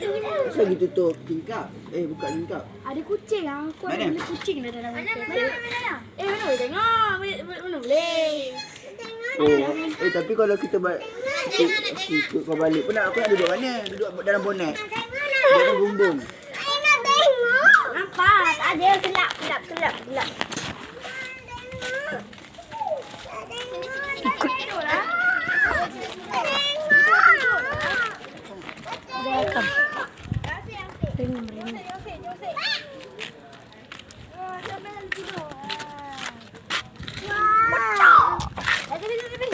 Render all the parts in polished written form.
Kenapa gitu tutup tingkap? Buka tingkap. Ada kucing lah. Aku ada Mana? beli kucing dah dalam Mana? mana boleh tengok? Mana boleh? Tapi kalau kita balik kau balik pun aku nak duduk mana? Duduk dalam bonet. Dalam bumbung. Nampak? Tak ada. Kelap. Ikut. Welcome. Ring.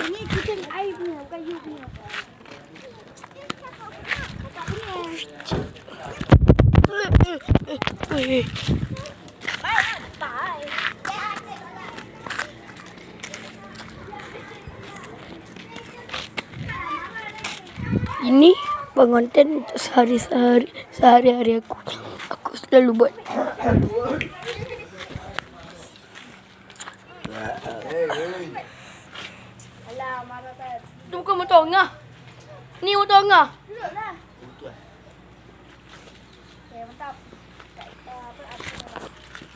Ini kucing air punya, bukan you punya. Ini pengonten untuk sehari-hari aku. Aku selalu buat. Itu bukan motor ngah. Ni motor ngah.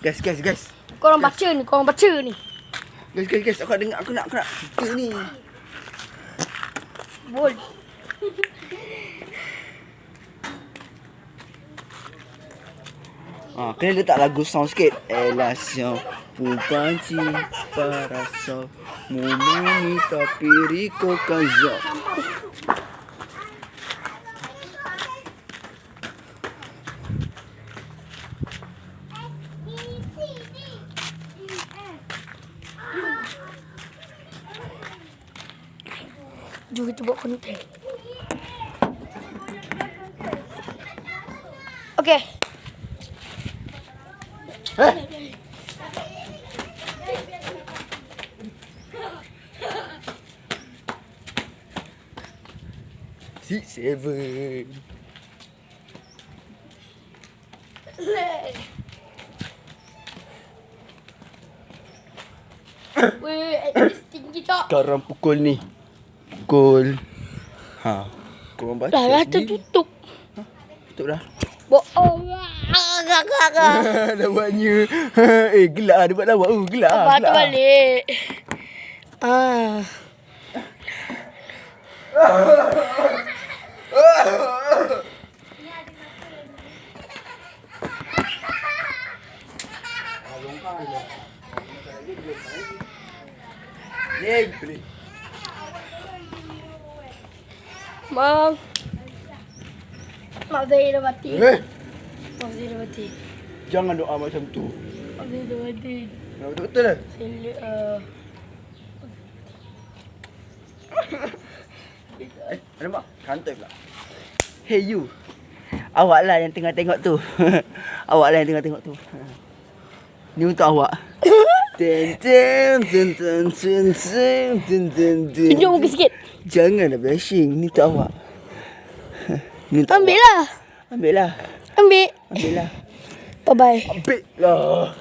Guys. Korang baca ni. Guys, aku nak cerita ni. Bol. Kena letak lagu sound sikit. Elation Pupanci Parasol Mumani Tapiriko Kaza. Jom kita buat konten. Okey. Seven. Weh, tinggi tak? Sekarang pukul ni. Pukul baca. Dah tertutup. Tutup dah. Bohong. Lawaknya. Gelak dia buat lawak. Gelak. Abang tu balik. Ni. Mak Zahir dah mati. Mak Zahir dah mati. Jangan doa macam tu. Mak Zahir dah mati. Betul lah. Nampak? Kantai pula. Hey you. Awak lah yang tengah tengok tu. Awak lah yang tengah tengok tu. Ni untuk awak. Tunjuk muka sikit. Janganlah blushing. Ni untuk awak. Ni untuk Ambil lah. Ambil lah. Ambil. Ambil lah. Bye-bye. Ambil lah.